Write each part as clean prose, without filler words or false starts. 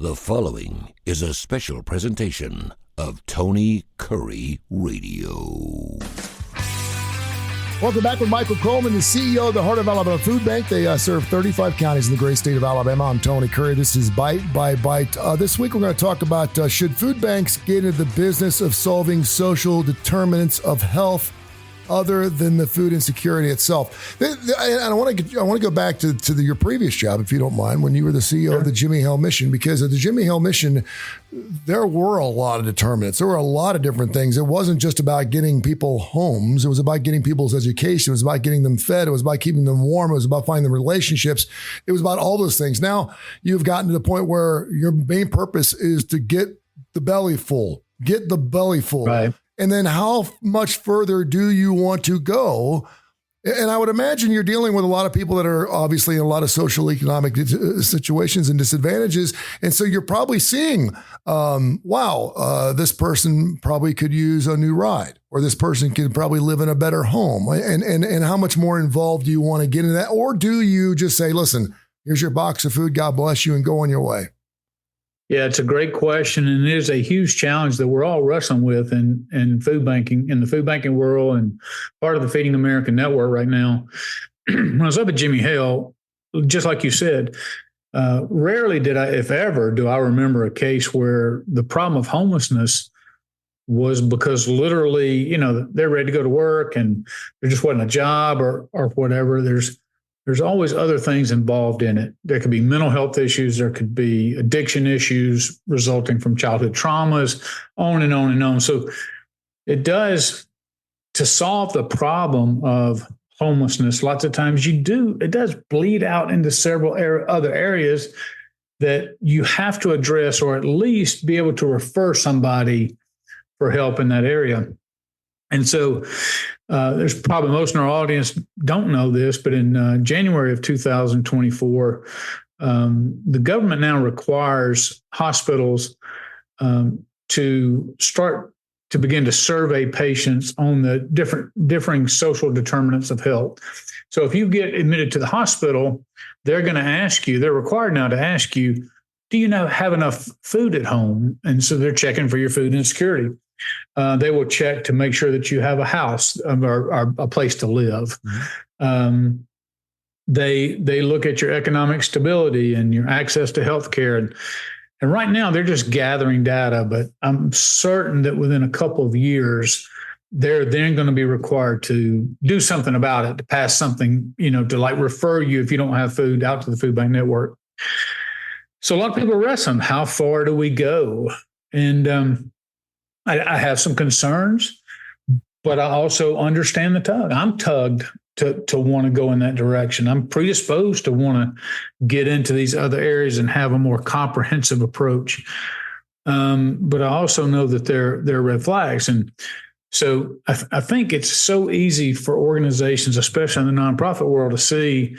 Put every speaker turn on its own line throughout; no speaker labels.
The following is a special presentation of Tony Kurre Radio.
Welcome back with Michael Coleman, the CEO of the Heart of Alabama Food Bank. They serve 35 counties in the great state of Alabama. I'm Tony Kurre. This is Bite by Bite. This week we're going to talk about should food banks get into the business of solving social determinants of health other than the food insecurity itself. And I want to go back to your previous job, if you don't mind, when you were the CEO of the Jimmy Hill Mission, because at the Jimmy Hill Mission, there were a lot of determinants. There were a lot of different things. It wasn't just about getting people homes. It was about getting people's education. It was about getting them fed. It was about keeping them warm. It was about finding relationships. It was about all those things. Now you've gotten to the point where your main purpose is to get the belly full. Right. And then how much further do you want to go? And I would imagine you're dealing with a lot of people that are obviously in a lot of social economic situations and disadvantages. And so you're probably seeing, this person probably could use a new ride, or this person could probably live in a better home. And how much more involved do you want to get in that? Or do you just say, listen, here's your box of food, God bless you, and go on your way?
Yeah, it's a great question, and it is a huge challenge that we're all wrestling with in food banking, in the food banking world, and part of the Feeding America network right now. When I was up at Jimmy Hill, just like you said, rarely did I, if ever, do I remember a case where the problem of homelessness was because literally, they're ready to go to work and there just wasn't a job or whatever. There's always other things involved in it. There could be mental health issues. There could be addiction issues resulting from childhood traumas, on and on and on. So it does, to solve the problem of homelessness, lots of times it does bleed out into several other areas that you have to address, or at least be able to refer somebody for help in that area. And so there's probably most in our audience don't know this, but in January of 2024, the government now requires hospitals to begin to survey patients on the differing social determinants of health. So if you get admitted to the hospital, they're required now to ask you, do you have enough food at home? And so they're checking for your food insecurity. They will check to make sure that you have a house or a place to live. Mm-hmm. They look at your economic stability and your access to health care. And right now they're just gathering data, but I'm certain that within a couple of years, they're then going to be required to do something about it, to pass something, to like refer you if you don't have food out to the food bank network. So a lot of people are wrestling, how far do we go? And I have some concerns, but I also understand the tug. I'm tugged to want to go in that direction. I'm predisposed to want to get into these other areas and have a more comprehensive approach. But I also know that there are red flags. And so I think it's so easy for organizations, especially in the nonprofit world, to see,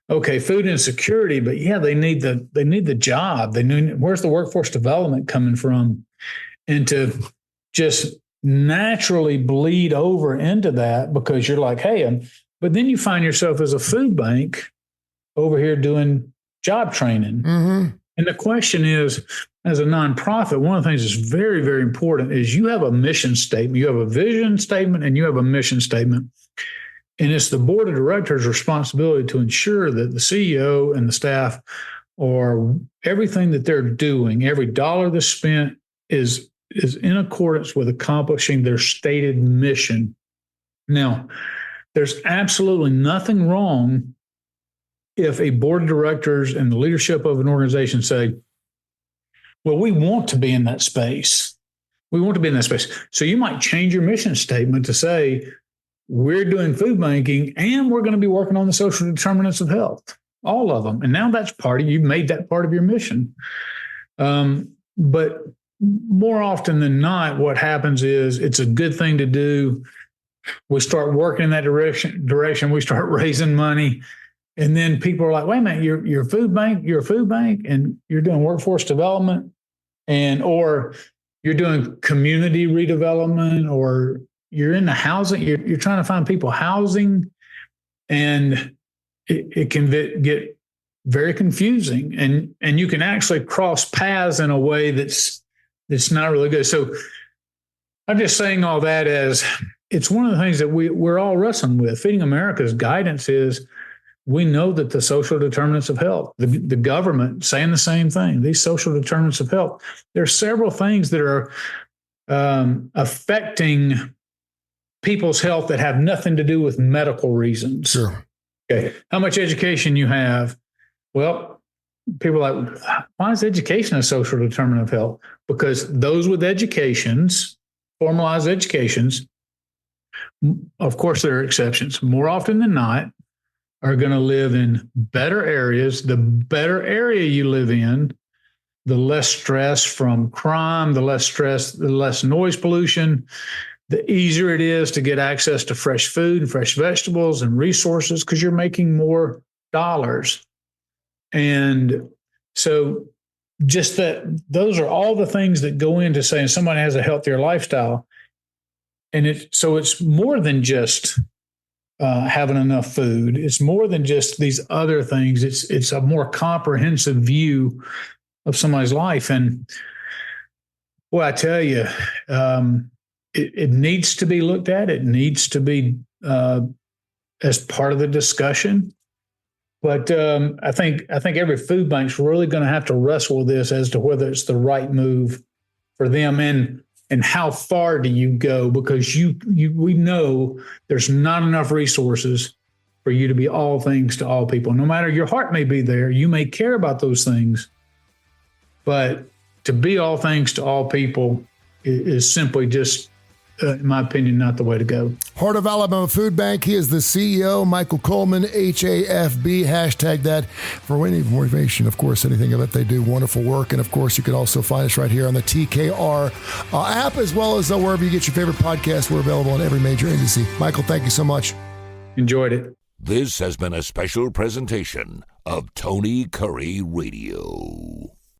okay, food insecurity, but yeah, they need the job. Where's the workforce development coming from? And to just naturally bleed over into that because you're like, hey, but then you find yourself as a food bank over here doing job training. Mm-hmm. And the question is, as a nonprofit, one of the things that's very, very important is you have a mission statement, you have a vision statement, and you have a mission statement. And it's the board of directors' responsibility to ensure that the CEO and the staff are everything that they're doing, every dollar that's spent is in accordance with accomplishing their stated mission. Now, there's absolutely nothing wrong if a board of directors and the leadership of an organization say, well, we want to be in that space. We want to be in that space. So you might change your mission statement to say, we're doing food banking and we're going to be working on the social determinants of health, all of them. And now that's you've made that part of your mission. But more often than not, what happens is it's a good thing to do. We start working in that direction. We start raising money. And then people are like, wait a minute, you're a food bank, and you're doing workforce development, or you're doing community redevelopment, or you're in the housing, you're trying to find people housing. And it can get very confusing, and you can actually cross paths in a way that's not really good. So I'm just saying all that as it's one of the things that we're all wrestling with. Feeding America's guidance is we know that the social determinants of health, the government saying the same thing, these social determinants of health, there are several things that are affecting people's health that have nothing to do with medical reasons.
Sure.
Okay. How much education you have? Well, people are like, why is education a social determinant of health? Because those with educations, formalized educations, of course, there are exceptions. More often than not, are going to live in better areas. The better area you live in, the less stress from crime, the less noise pollution, the easier it is to get access to fresh food and fresh vegetables and resources because you're making more dollars. And so just that, those are all the things that go into saying somebody has a healthier lifestyle. And it's more than just having enough food. It's more than just these other things. It's a more comprehensive view of somebody's life. And well, I tell you, it needs to be looked at. It needs to be as part of the discussion. But I think every food bank's really going to have to wrestle with this as to whether it's the right move for them and how far do you go? Because we know there's not enough resources for you to be all things to all people. No matter your heart may be there, you may care about those things, but to be all things to all people is simply just, in my opinion, not the way to go.
Heart of Alabama Food Bank. He is the CEO, Michael Coleman, HAFB. Hashtag that for any more information. Of course, anything that they do, wonderful work. And of course, you can also find us right here on the TKR app, as well as wherever you get your favorite podcasts. We're available on every major agency. Michael, thank you so much.
Enjoyed it.
This has been a special presentation of Tony Kurre Radio.